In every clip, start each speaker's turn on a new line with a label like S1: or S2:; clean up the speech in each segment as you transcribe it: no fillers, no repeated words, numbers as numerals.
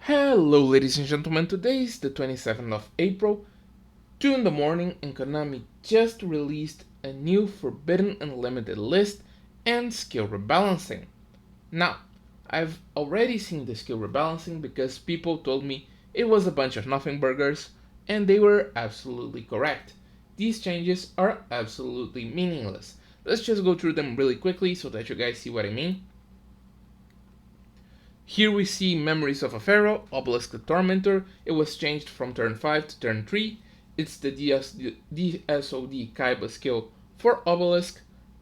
S1: Hello ladies and gentlemen, today is the 27th of April, 2 in the morning, and Konami just released a new Forbidden Unlimited list and skill rebalancing. Now, I've already seen the skill rebalancing because people told me it was a bunch of nothing burgers, and they were absolutely correct. These changes are absolutely meaningless. Let's just go through them really quickly so that you guys see what I mean. Here we see Memories of a Pharaoh, Obelisk the Tormentor. It was changed from turn 5 to turn 3. It's the DSOD Kaiba skill for Obelisk,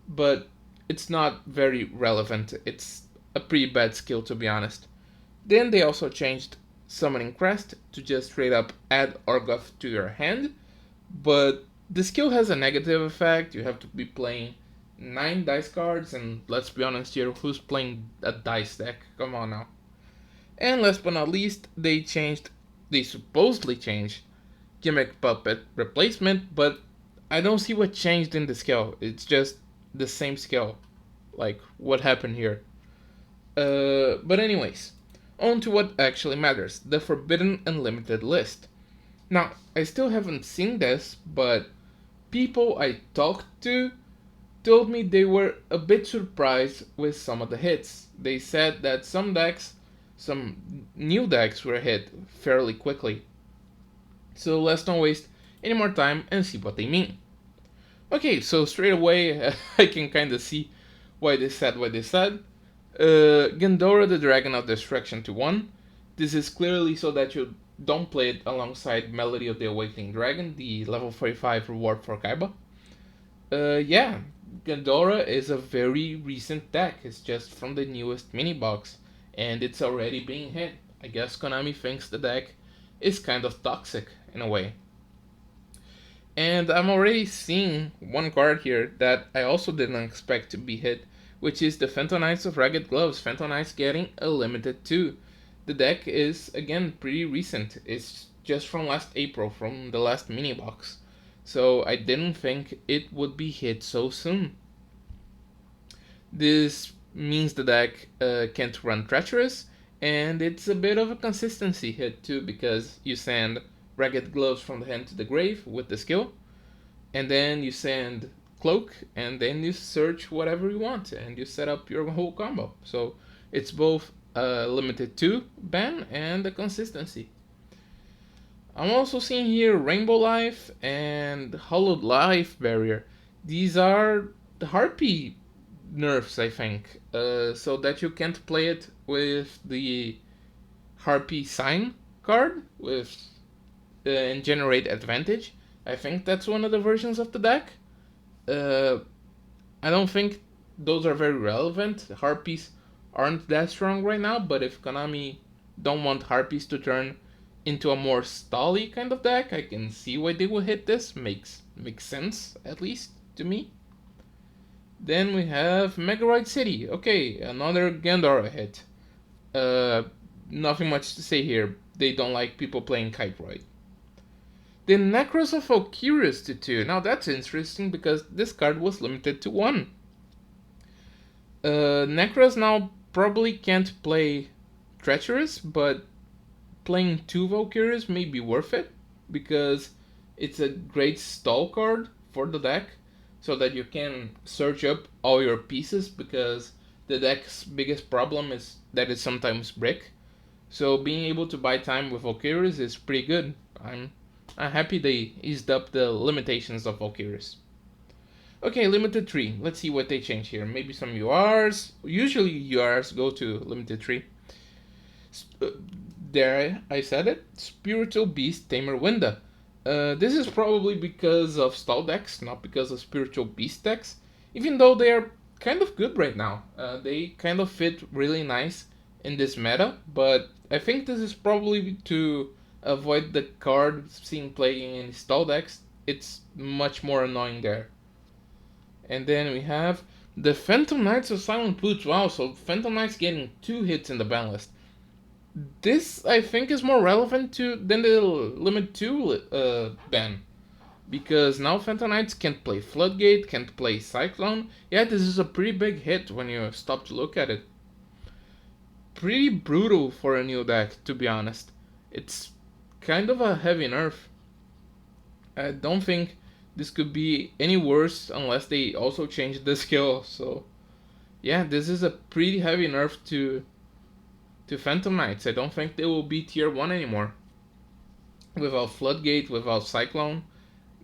S1: but it's not very relevant. It's a pretty bad skill, to be honest. Then they also changed Summoning Crest to just straight up add Orgoth to your hand, but the skill has a negative effect. You have to be playing 9 dice cards, and let's be honest here, who's playing a dice deck? Come on now. And last but not least, they supposedly changed Gimmick Puppet Replacement, but I don't see what changed in the skill. It's just the same skill. Like, what happened here? But anyways, on to what actually matters, the Forbidden Unlimited list. Now, I still haven't seen this, but people I talked to told me they were a bit surprised with some of the hits. They said that some new decks were hit fairly quickly. So let's not waste any more time and see what they mean. Okay, so straight away I can kinda see why they said what they said. Gandora the Dragon of Destruction to 1. This is clearly so that you don't play it alongside Melody of the Awakening Dragon, the level 45 reward for Kaiba. Yeah, Gandora is a very recent deck. It's just from the newest mini box, and it's already being hit. I guess Konami thinks the deck is kind of toxic in a way. And I'm already seeing one card here that I also didn't expect to be hit, which is the Phantom Knights of Ragged Gloves. Phantom Knights getting a limited 2. The deck is, again, pretty recent. It's just from last April, from the last mini box. So I didn't think it would be hit so soon. This means the deck can't run Treacherous, and it's a bit of a consistency hit too, because you send Ragged Gloves from the hand to the grave with the skill, and then you send Cloak, and then you search whatever you want, and you set up your whole combo. So it's both a limited 2 ban and a consistency. I'm also seeing here Rainbow Life and Hollowed Life Barrier. These are the Harpy nerfs, I think, so that you can't play it with the Harpy sign card with and generate advantage. I think that's one of the versions of the deck. I don't think those are very relevant. Harpies aren't that strong right now, but if Konami don't want Harpies to turn into a more stally kind of deck, I can see why they would hit this. Makes sense, at least to me. Then we have Megaroid City. Okay, another Gandora hit. Nothing much to say here. They don't like people playing Kiteroid. The Necros of Valkyrius to 2. Now that's interesting because this card was limited to 1. Necros now probably can't play Treacherous, but playing 2 Valkyrias may be worth it because it's a great stall card for the deck so that you can search up all your pieces, because the deck's biggest problem is that it sometimes break. So being able to buy time with Valkyrias is pretty good. I'm happy they eased up the limitations of Valkyrias. Okay, limited 3. Let's see what they change here. Maybe some URs. Usually URs go to limited 3. There, I said it. Spiritual Beast Tamer Winda. This is probably because of stall decks, not because of Spiritual Beast decks. Even though they are kind of good right now. They kind of fit really nice in this meta, but I think this is probably to avoid the card seen playing in stall decks. It's much more annoying there. And then we have the Phantom Knights of Silent Boots. Wow, so Phantom Knights getting 2 hits in the ban list. This, I think, is more relevant than the Limit 2 ban. Because now Phantom Knights can't play Floodgate, can't play Cyclone. Yeah, this is a pretty big hit when you stop to look at it. pretty brutal for a new deck, to be honest. It's kind of a heavy nerf. I don't think this could be any worse unless they also change the skill. So yeah, this is a pretty heavy nerf to Phantom Knights. I don't think they will be tier 1 anymore. Without Floodgate, without Cyclone,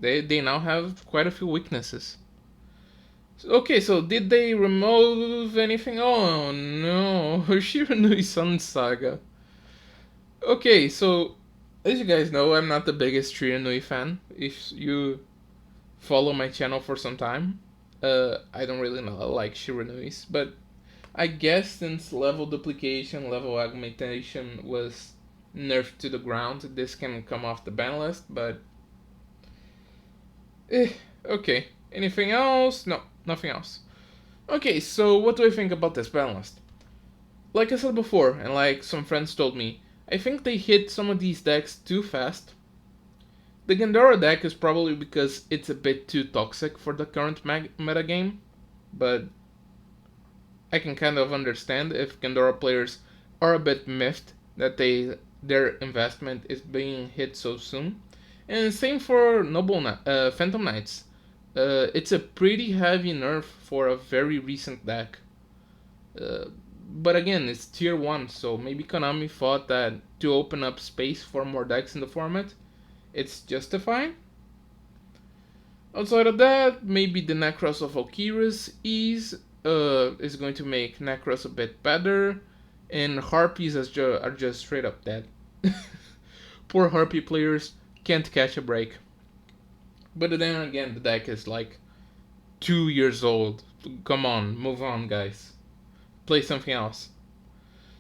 S1: they now have quite a few weaknesses. Okay, so did they remove anything? Oh no, Shiranui Sun Saga. Okay, so as you guys know, I'm not the biggest Shiranui fan. If you follow my channel for some time, I don't really know, like Shiranuis, but I guess since level duplication, level augmentation was nerfed to the ground, this can come off the ban list, but okay. Anything else? No, nothing else. Okay, so what do I think about this ban list? Like I said before, and like some friends told me, I think they hit some of these decks too fast. The Gandora deck is probably because it's a bit too toxic for the current meta game, but I can kind of understand if Gandora players are a bit miffed that their investment is being hit so soon. And same for Phantom Knights. It's a pretty heavy nerf for a very recent deck. But again, it's tier 1, so maybe Konami thought that to open up space for more decks in the format, it's justified. Outside of that, maybe the Necros of Valkyries is going to make Necros a bit better, and Harpies are just straight up dead. Poor Harpy players can't catch a break. But then again, the deck is like 2 years old. Come on, move on, guys. Play something else.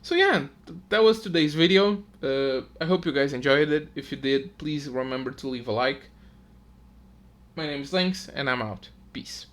S1: So yeah, that was today's video. I hope you guys enjoyed it. If you did, please remember to leave a like. My name is Lynx, and I'm out. Peace.